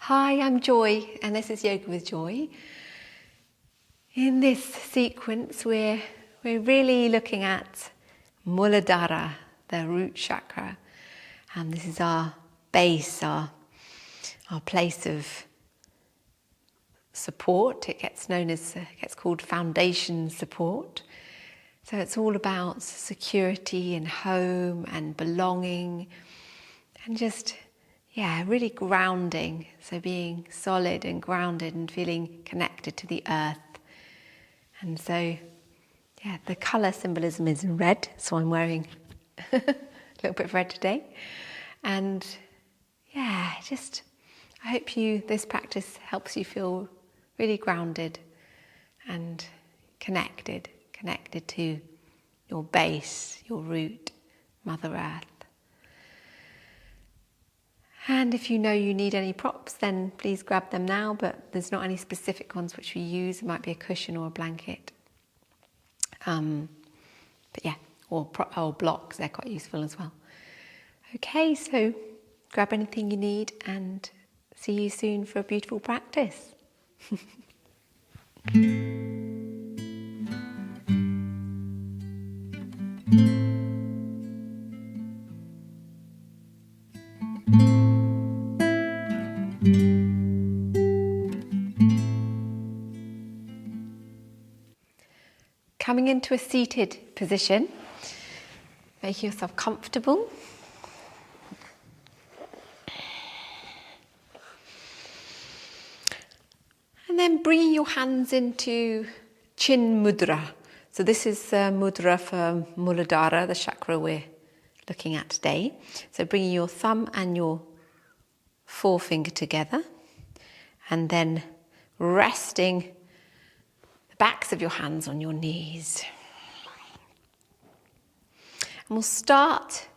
Hi, I'm Joy, and this is Yoga with Joy. In this sequence, we're really looking at Muladhara, the root chakra, and this is our base, our place of support. It gets called foundation support. So it's all about security and home and belonging, and just really grounding. So being solid and grounded and feeling connected to the earth. And so, the colour symbolism is in red. So I'm wearing a little bit of red today. And I hope this practice helps you feel really grounded and connected to your base, your root, Mother Earth. And if you know you need any props, then please grab them now, but there's not any specific ones which we use. It might be a cushion or a blanket. Or blocks, they're quite useful as well. Okay, so grab anything you need and see you soon for a beautiful practice. Coming into a seated position, make yourself comfortable. And then bringing your hands into Chin Mudra. So this is Mudra for Muladhara, the chakra we're looking at today. So bringing your thumb and your forefinger together, and then resting backs of your hands on your knees. And we'll start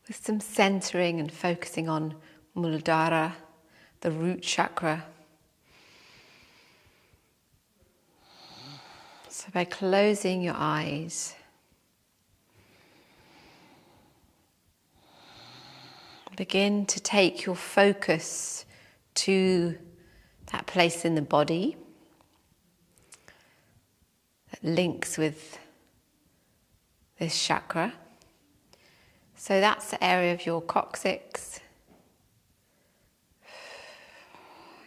with some centering and focusing on Muladhara, the root chakra. So by closing your eyes, begin to take your focus to that place in the body that links with this chakra. So that's the area of your coccyx,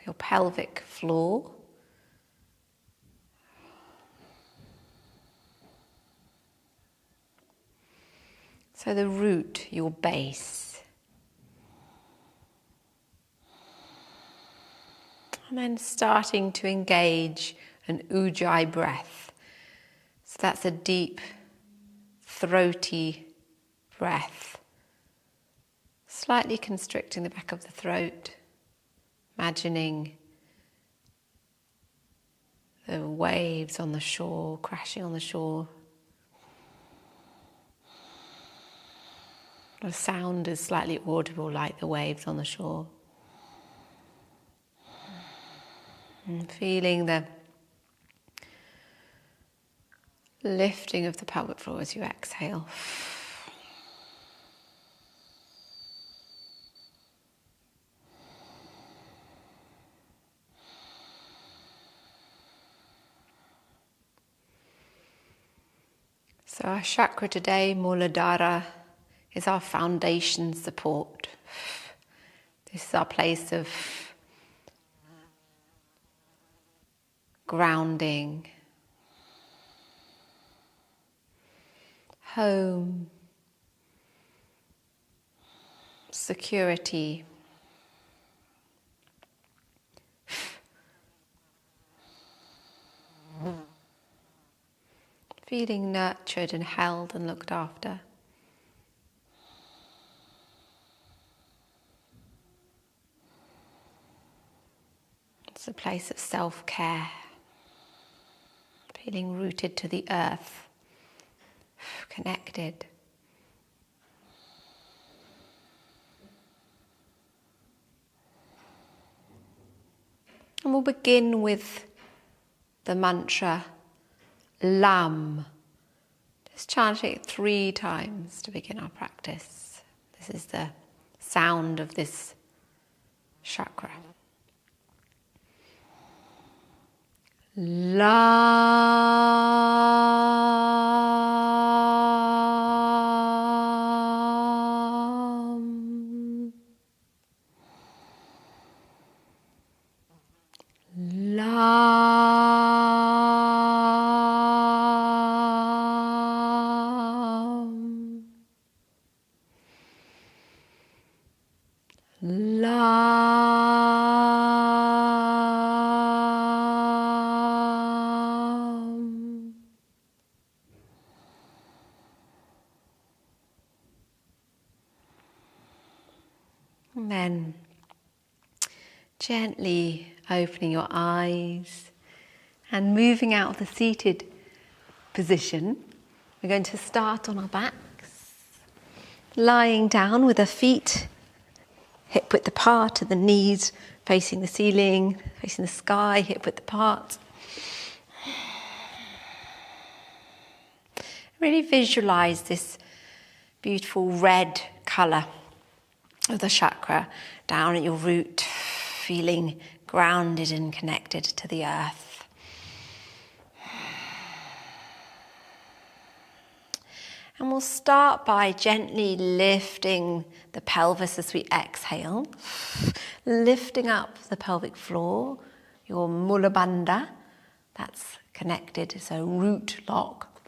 your pelvic floor, so the root, your base. And then starting to engage an ujjayi breath. So that's a deep, throaty breath, slightly constricting the back of the throat, imagining the waves on the shore, crashing on the shore. The sound is slightly audible like the waves on the shore. And feeling the lifting of the pelvic floor as you exhale. So our chakra today, Muladhara, is our foundation support. This is our place of grounding, home, security, feeling nurtured and held and looked after. It's a place of self-care, feeling rooted to the earth, connected. And we'll begin with the mantra Lam. Just chanting it 3 times to begin our practice. This is the sound of this chakra. Lam. Lam. Lam. And then gently opening your eyes and moving out of the seated position. We're going to start on our backs, lying down with the feet hip width apart and the knees facing the ceiling, facing the sky, hip width apart. Really visualize this beautiful red colour of the chakra down at your root, feeling grounded and connected to the earth. And we'll start by gently lifting the pelvis as we exhale, lifting up the pelvic floor, your Muladhara, that's connected, so root lock.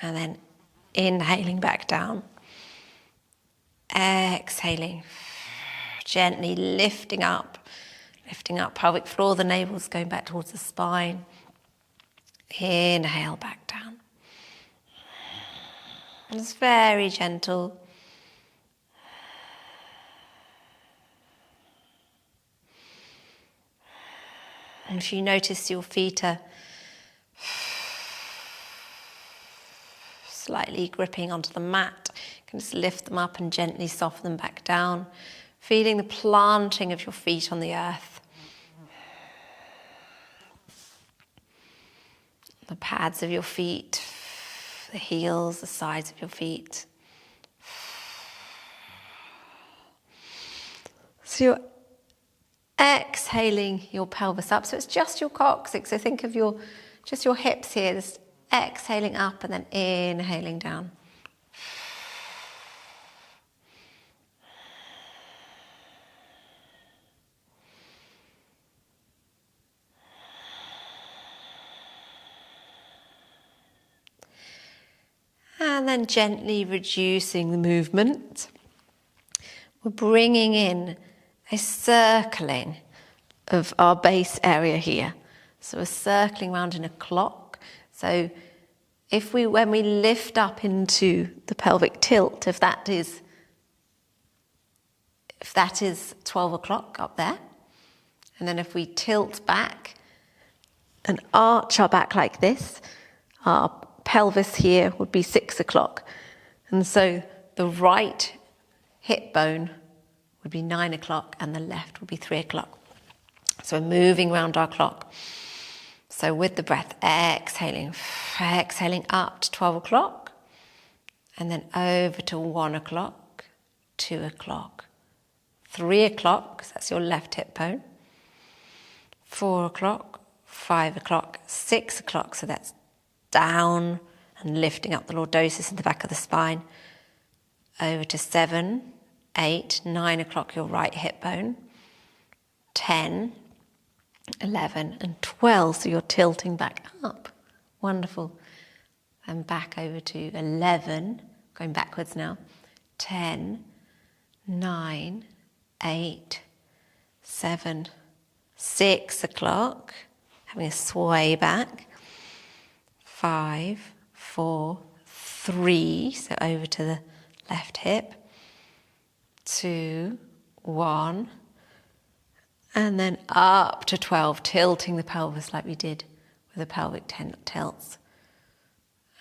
And then inhaling back down, exhaling, gently lifting up pelvic floor, the navel's going back towards the spine. Inhale back down. It's very gentle. And if you notice your feet are slightly gripping onto the mat, you can just lift them up and gently soften them back down, feeling the planting of your feet on the earth. The pads of your feet, the heels, the sides of your feet. So you're exhaling your pelvis up. So it's just your coccyx. So think of just your hips here. Just exhaling up and then inhaling down. And then gently reducing the movement. We're bringing in a circling of our base area here. So we're circling around in a clock. So when we lift up into the pelvic tilt, if that is 12 o'clock up there, and then if we tilt back and arch our back like this, our pelvis here would be 6 o'clock. And so the right hip bone would be 9 o'clock and the left would be 3 o'clock. So we're moving around our clock. So with the breath, exhaling up to 12 o'clock and then over to 1 o'clock, 2 o'clock, 3 o'clock, because that's your left hip bone, 4 o'clock, 5 o'clock, 6 o'clock, so that's down and lifting up the lordosis in the back of the spine, over to 7, 8, 9 o'clock, your right hip bone, 10, 11 and 12, so you're tilting back up. Wonderful. And back over to 11, going backwards now, 10, 9, 8, 7, 6 o'clock, having a sway back, 5, 4, 3, so over to the left hip, 2, 1, and then up to 12, tilting the pelvis like we did with the pelvic tilts.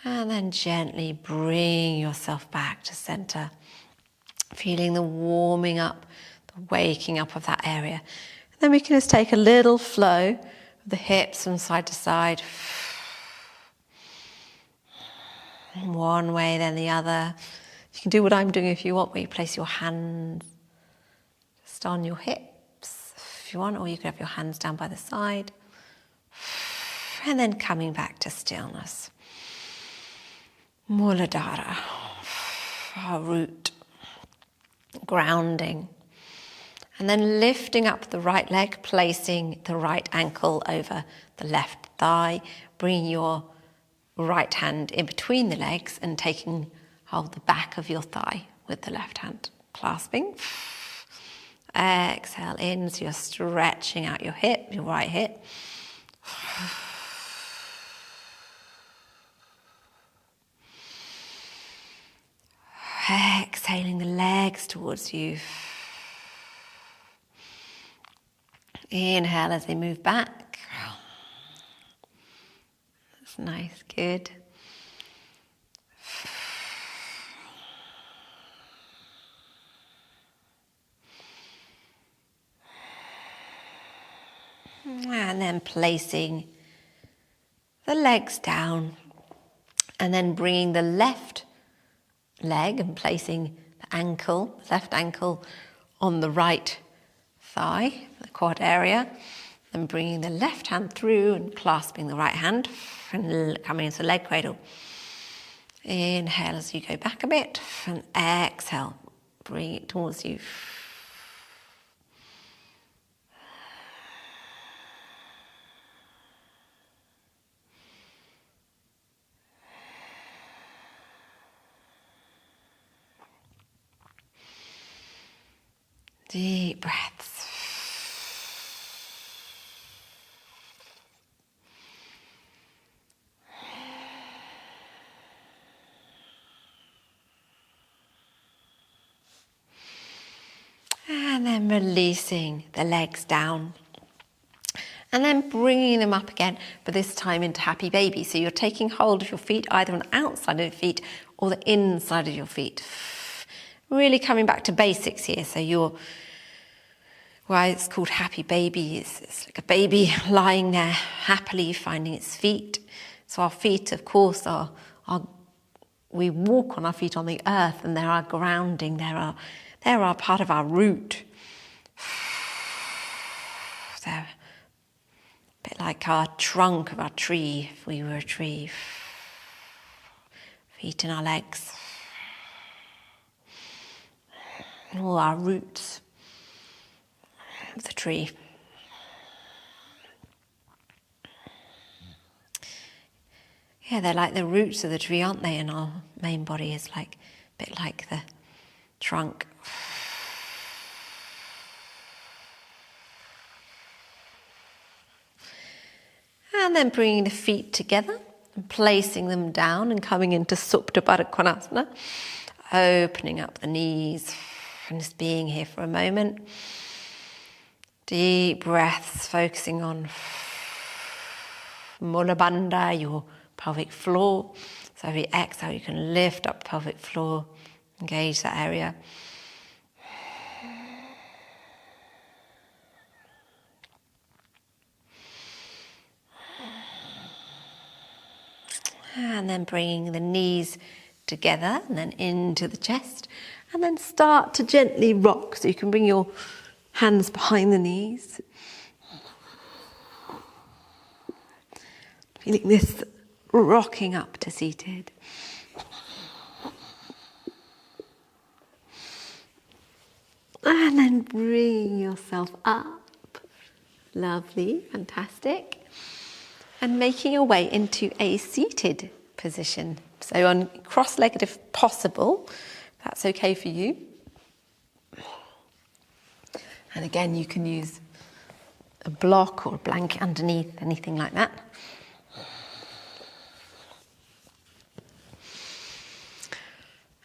And then gently bring yourself back to center, feeling the warming up, the waking up of that area. And then we can just take a little flow of the hips from side to side. One way, then the other. You can do what I'm doing if you want, where you place your hands just on your hips, if you want, or you could have your hands down by the side. And then coming back to stillness. Muladhara, our root, grounding. And then lifting up the right leg, placing the right ankle over the left thigh, bringing your right hand in between the legs and taking hold the back of your thigh with the left hand, clasping. Exhale in, so you're stretching out your hip, your right hip. Exhaling the legs towards you. Inhale as they move back. That's nice, good. And then placing the legs down, and then bringing the left leg and placing the ankle, left ankle on the right thigh, the quad area, then bringing the left hand through and clasping the right hand and coming into leg cradle. Inhale as you go back a bit, and exhale, bring it towards you. Deep breaths. And then releasing the legs down. And then bringing them up again, but this time into happy baby. So you're taking hold of your feet, either on the outside of your feet or the inside of your feet. Really coming back to basics here. So you're, why it's called happy baby, it's like a baby lying there happily finding its feet. So our feet, of course, we walk on our feet on the earth, and they're our grounding, they're part of our root. They're a bit like our trunk of our tree, if we were a tree. Feet in our legs. All our roots of the tree. Yeah, they're like the roots of the tree, aren't they? And our main body is like a bit like the trunk. And then bringing the feet together and placing them down and coming into Supta Baddha Konasana. Opening up the knees and just being here for a moment. Deep breaths, focusing on Mula Bandha, your pelvic floor. So every exhale, you can lift up the pelvic floor, engage that area. And then bringing the knees together and then into the chest. And then start to gently rock. So you can bring your hands behind the knees. Feeling this rocking up to seated. And then bring yourself up. Lovely, fantastic. And making your way into a seated position. So on cross-legged if possible. That's okay for you. And again, you can use a block or a blanket underneath, anything like that.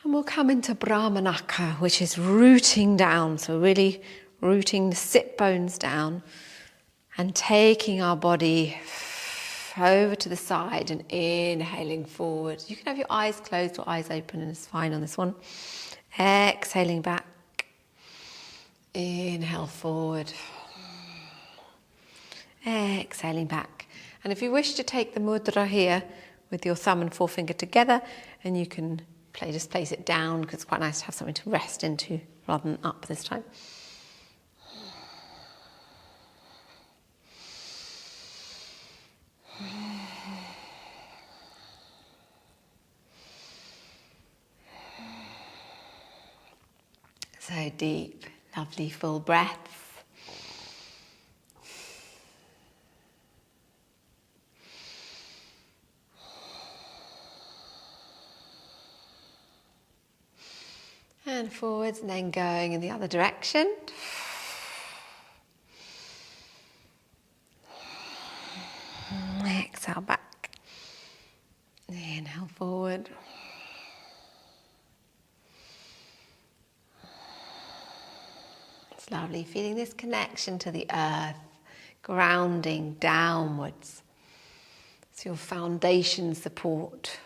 And we'll come into Brahmanaka, which is rooting down. So really rooting the sit bones down and taking our body over to the side and inhaling forward. You can have your eyes closed or eyes open, and it's fine on this one. Exhaling back. Inhale forward. Exhaling back. And if you wish to take the mudra here with your thumb and forefinger together, and you can just place it down, because it's quite nice to have something to rest into rather than up this time. So deep, lovely full breaths. And forwards, and then going in the other direction. Exhale back. Inhale forward. It's lovely feeling this connection to the earth, grounding downwards. It's your foundation support.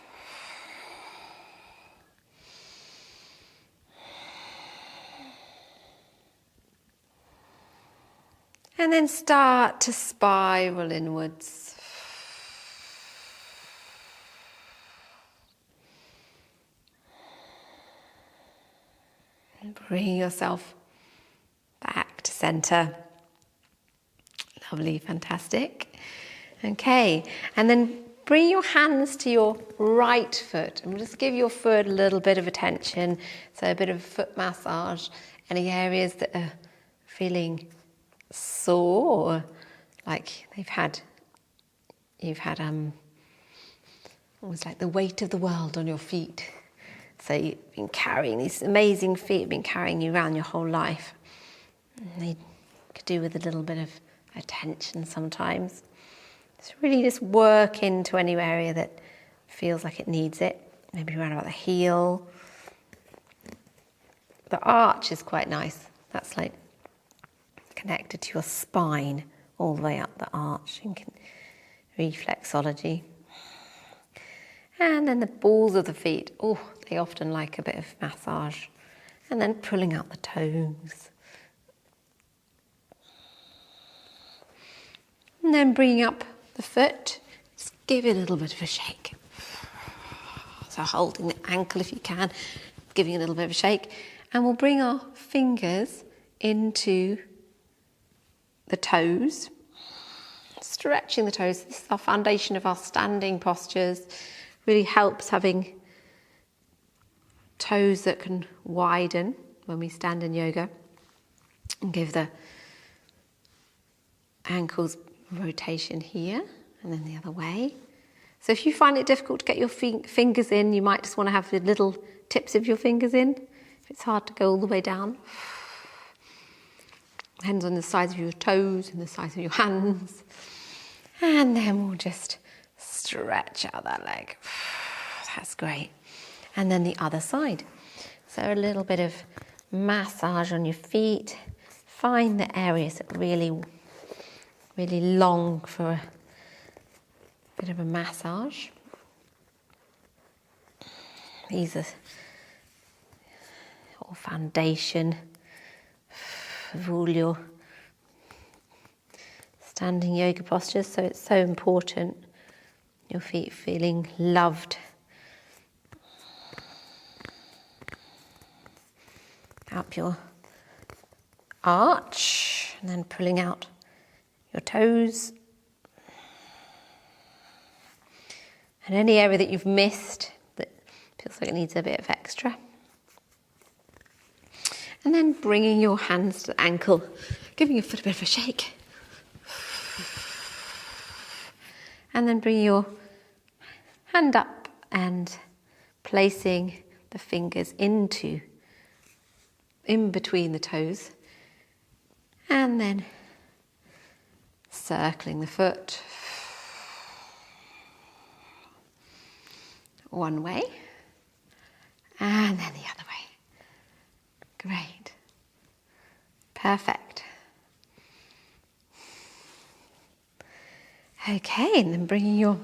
And then start to spiral inwards. And bring yourself back to center. Lovely, fantastic. Okay, and then bring your hands to your right foot and just give your foot a little bit of attention. So a bit of foot massage. Any areas that are feeling sore, or like you've had almost like the weight of the world on your feet. So you've been carrying these amazing feet, been carrying you around your whole life. And they could do with a little bit of attention sometimes. So really just work into any area that feels like it needs it. Maybe around about the heel. The arch is quite nice. That's like connected to your spine, all the way up the arch, in reflexology. And then the balls of the feet, they often like a bit of massage. And then pulling out the toes. And then bringing up the foot, just give it a little bit of a shake. So holding the ankle if you can, giving it a little bit of a shake. And we'll bring our fingers into the toes, stretching the toes. This is our foundation of our standing postures. Really helps having toes that can widen when we stand in yoga and give the ankles rotation here and then the other way. So if you find it difficult to get your fingers in, you might just want to have the little tips of your fingers in. If it's hard to go all the way down. Hands on the sides of your toes and the sides of your hands. And then we'll just stretch out that leg. That's great. And then the other side. So a little bit of massage on your feet. Find the areas that really long for a bit of a massage. These are all foundation of all your standing yoga postures, so it's so important. Your feet feeling loved. Up your arch and then pulling out your toes. And any area that you've missed that feels like it needs a bit of extra. And then bringing your hands to the ankle, giving your foot a bit of a shake. And then bringing your hand up and placing the fingers in between the toes. And then circling the foot one way and then the other way. Great. Perfect. Okay, and then bringing your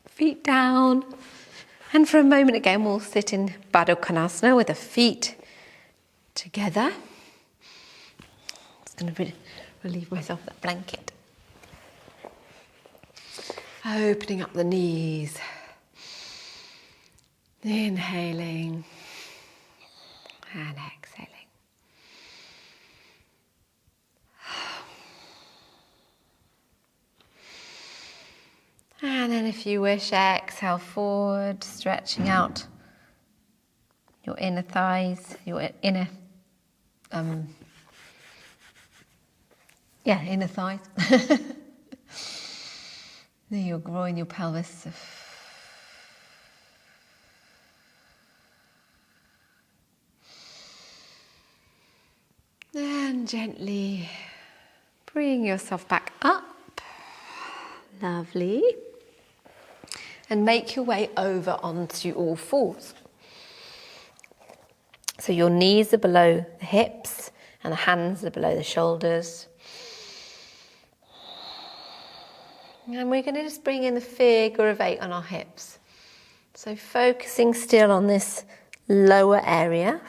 feet down. And for a moment again, we'll sit in Baddha Konasana with the feet together. Just going to relieve myself of that blanket. Opening up the knees. Inhaling and exhaling. And then if you wish, exhale forward, stretching out your inner thighs, your inner thighs. Your groin, your pelvis. And gently bring yourself back up. Lovely. And make your way over onto all fours. So your knees are below the hips and the hands are below the shoulders. And we're going to just bring in the figure of 8 on our hips. So focusing still on this lower area.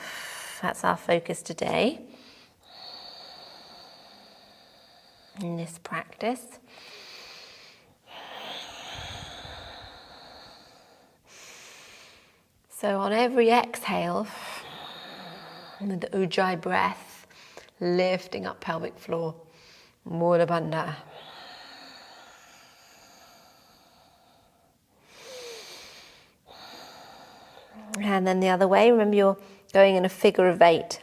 That's our focus today in this practice. So on every exhale, with the Ujjayi breath, lifting up pelvic floor, Muladhara. And then the other way, remember you're going in a figure of 8.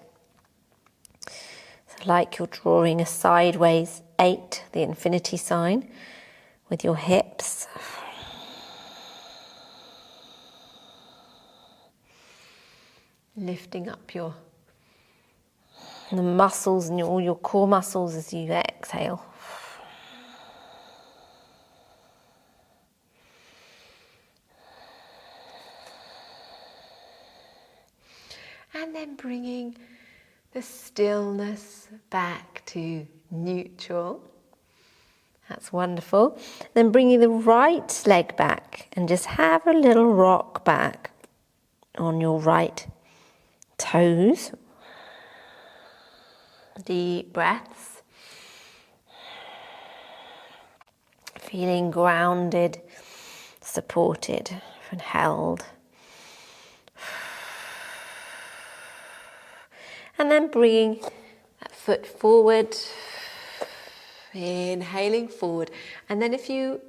So like you're drawing a sideways 8, the infinity sign, with your hips. Lifting up the muscles and all your core muscles as you exhale. And then bringing the stillness back to neutral. That's wonderful. Then bringing the right leg back and just have a little rock back on your right toes. Deep breaths. Feeling grounded, supported and held. And then bringing that foot forward, inhaling forward. And then if you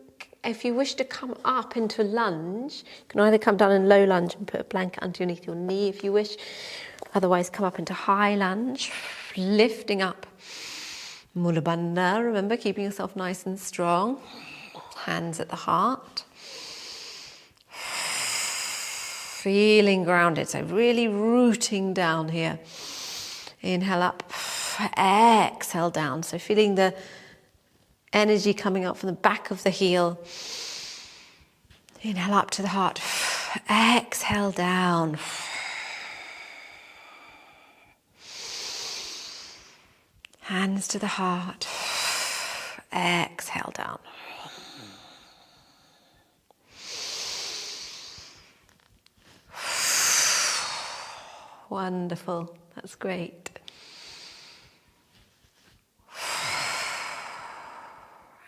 wish to come up into lunge, you can either come down in low lunge and put a blanket underneath your knee if you wish. Otherwise, come up into high lunge, lifting up. Muladhara, remember, keeping yourself nice and strong. Hands at the heart. Feeling grounded, so really rooting down here. Inhale up, exhale down. So feeling the energy coming up from the back of the heel. Inhale up to the heart, exhale down. Hands to the heart, exhale down. Wonderful, that's great.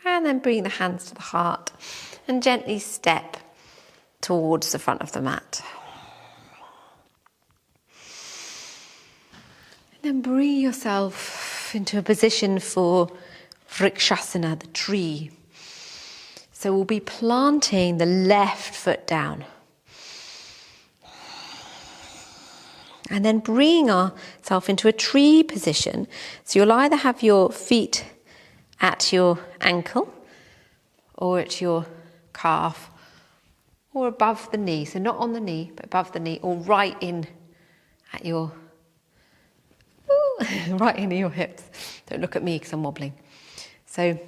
And then bring the hands to the heart and gently step towards the front of the mat. And then bring yourself into a position for Vrikshasana, the tree. So we'll be planting the left foot down. And then bringing ourselves into a tree position. So you'll either have your feet at your ankle or at your calf or above the knee. So not on the knee, but above the knee, or right in at your, right into your hips. Don't look at me because I'm wobbling. So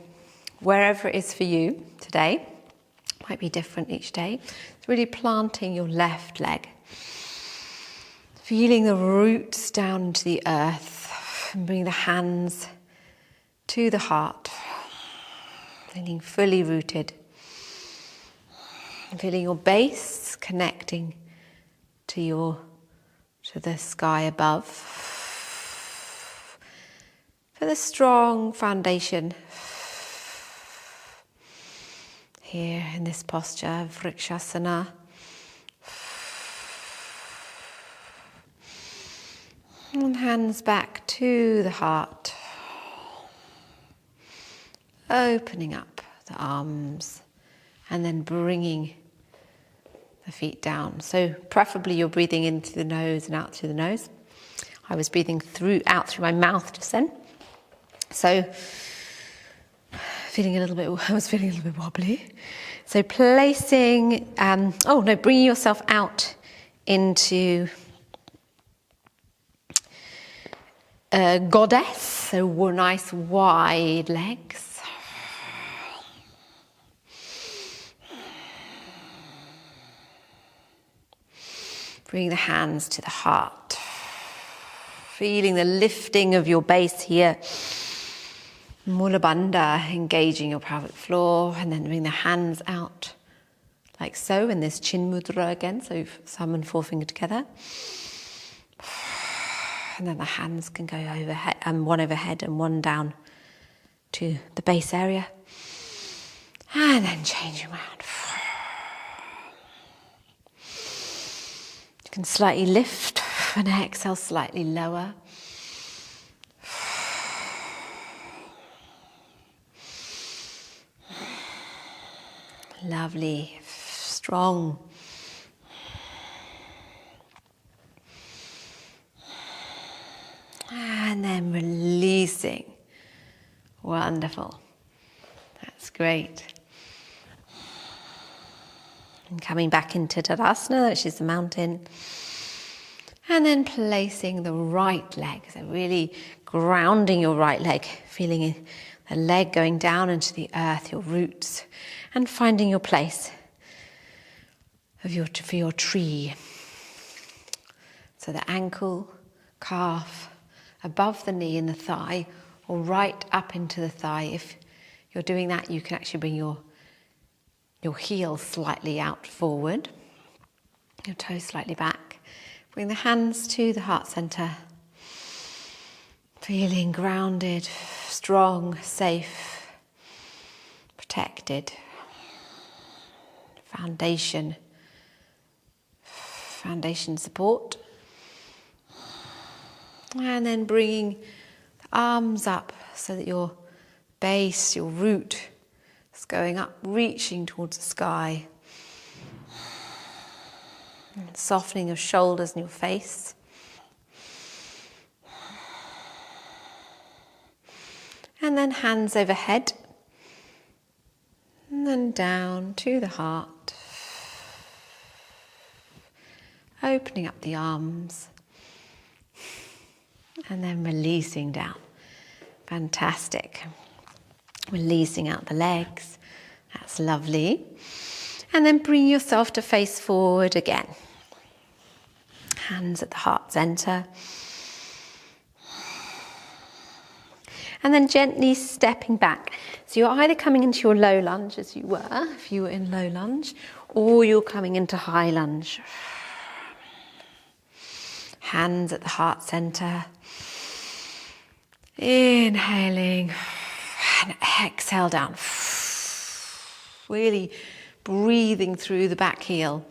wherever it is for you today, might be different each day. It's really planting your left leg. Feeling the roots down into the earth and bring the hands to the heart. Feeling fully rooted. Feeling your base connecting to the sky above. For the strong foundation here in this posture, Vrikshasana. And hands back to the heart. Opening up the arms and then bringing the feet down. So preferably you're breathing in through the nose and out through the nose. I was breathing out through my mouth just then. So I was feeling a little bit wobbly. So placing, bringing yourself out into a goddess, so nice wide legs. Bring the hands to the heart. Feeling the lifting of your base here. Muladhara, engaging your pelvic floor, and then bring the hands out like so in this chin mudra again, so thumb and forefinger together. And then the hands can go overhead, one overhead and one down to the base area. And then changing around. You can slightly lift and exhale slightly lower. Lovely, strong. And then releasing. Wonderful. That's great. And coming back into Tadasana, which is the mountain. And then placing the right leg. So really grounding your right leg. Feeling the leg going down into the earth, your roots. And finding your place for your tree. So the ankle, calf, above the knee and the thigh, or right up into the thigh. If you're doing that, you can actually bring your heel slightly out forward, your toes slightly back. Bring the hands to the heart center. Feeling grounded, strong, safe, protected. Foundation support. And then bringing the arms up so that your base, your root is going up, reaching towards the sky. And softening your shoulders and your face. And then hands overhead. And then down to the heart. Opening up the arms. And then releasing down. Fantastic. Releasing out the legs. That's lovely. And then bring yourself to face forward again. Hands at the heart center. And then gently stepping back. So you're either coming into your low lunge as you were, if you were in low lunge, or you're coming into high lunge. Hands at the heart center. Inhaling and exhale down. Really breathing through the back heel.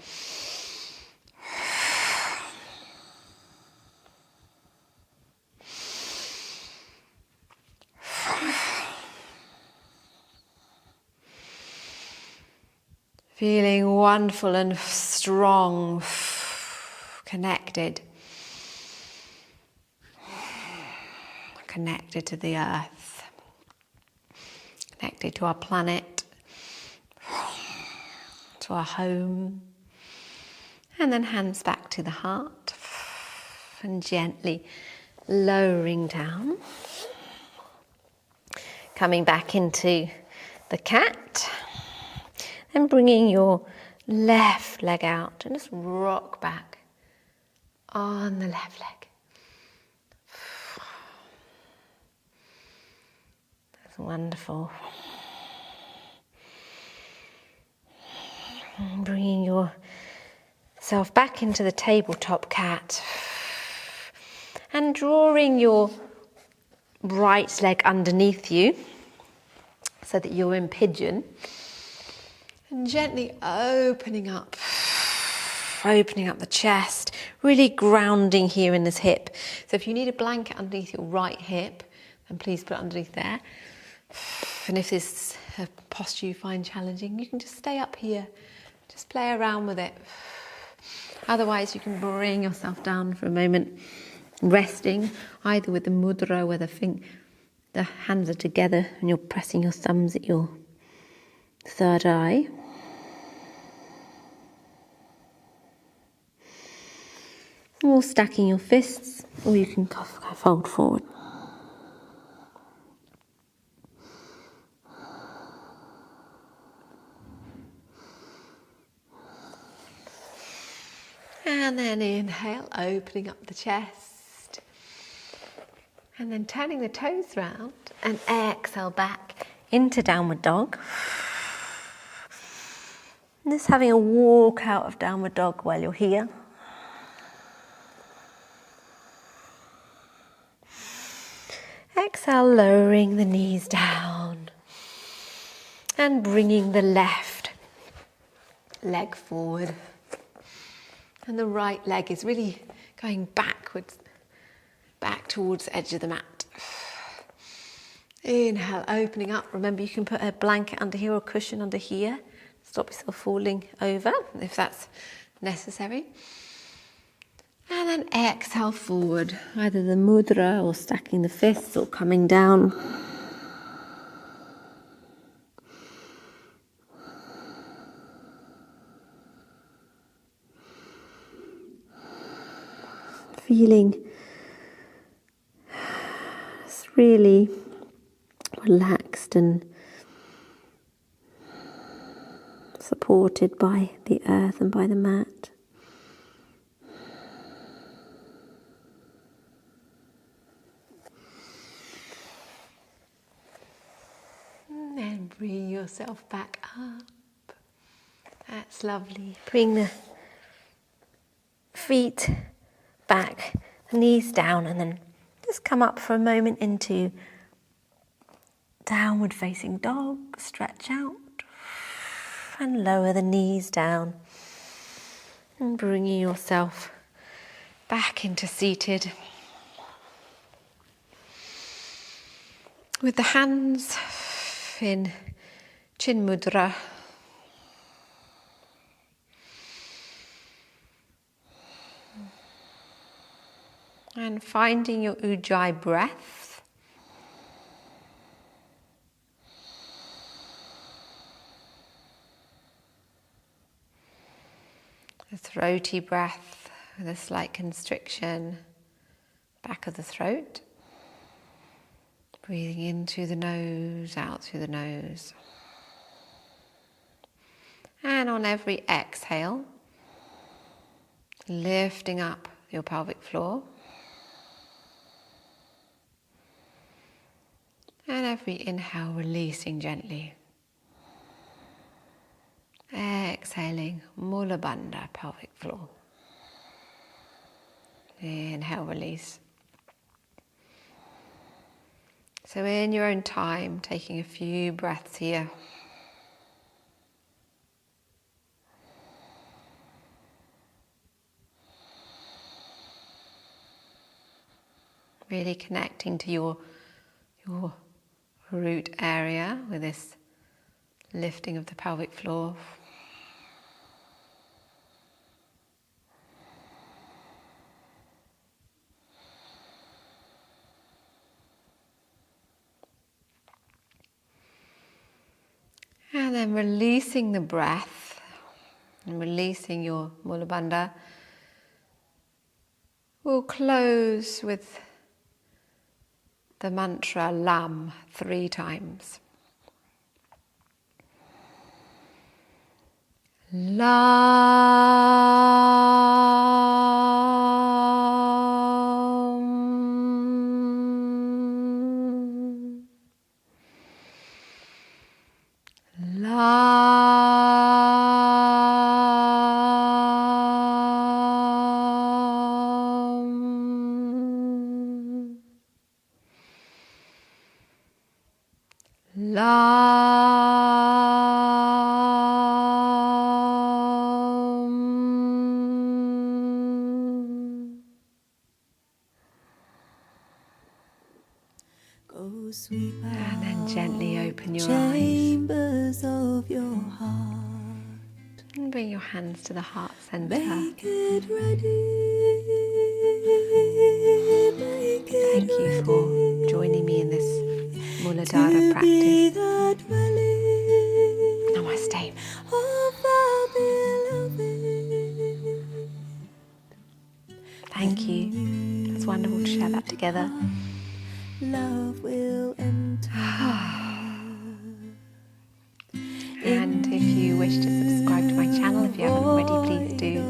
Feeling wonderful and strong, connected. Connected to the earth. Connected to our planet. To our home. And then hands back to the heart. And gently lowering down. Coming back into the cat. And bringing your left leg out and just rock back on the left leg. That's wonderful. And bringing yourself back into the tabletop cat. And drawing your right leg underneath you so that you're in pigeon. And gently opening up the chest, really grounding here in this hip. So if you need a blanket underneath your right hip, then please put it underneath there. And if this is a posture you find challenging, you can just stay up here Just play around with it. Otherwise, you can bring yourself down for a moment, resting either with the mudra, where the hands are together and you're pressing your thumbs at your third eye. Or stacking your fists, or you can fold forward. And then inhale, opening up the chest. And then turning the toes round and exhale back into downward dog. And just having a walk out of downward dog while you're here. Exhale, lowering the knees down and bringing the left leg forward. And the right leg is really going backwards, back towards the edge of the mat. Inhale, opening up. Remember, you can put a blanket under here or a cushion under here. Stop yourself falling over if that's necessary. And then exhale forward, either the mudra or stacking the fists or coming down. Feeling just really relaxed and supported by the earth and by the mat. And then bring yourself back up. That's lovely. Bring the feet back, the knees down, and then just come up for a moment into downward facing dog. Stretch out and lower the knees down and bringing yourself back into seated with the hands in chin mudra. And finding your ujjayi breath. A throaty breath with a slight constriction, back of the throat. Breathing in through the nose, out through the nose. And on every exhale, lifting up your pelvic floor. And every inhale, releasing gently. Exhaling, Mula Bandha, pelvic floor. Inhale, release. So in your own time, taking a few breaths here. Really connecting to your root area with this lifting of the pelvic floor. And then releasing the breath and releasing your Mula Bandha. We'll close with the mantra Lam 3 times. Lam. And then gently open your eyes. Chambers of your heart. And bring your hands to the heart center. Make it ready. Thank you for joining me in this Muladhara practice. Namaste. Thank you. It's wonderful to share that together. Love will enter. And if you wish to subscribe to my channel, if you haven't already, please do.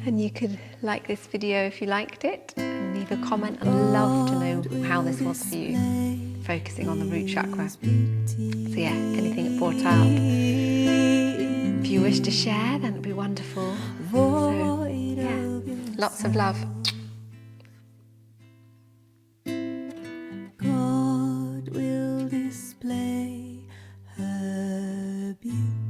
And you could like this video if you liked it, and leave a comment. I'd love to know how this was for you, focusing on the root chakra. So yeah, anything it brought up. If you wish to share, that would be wonderful. So yeah, lots of love. God will display her beauty.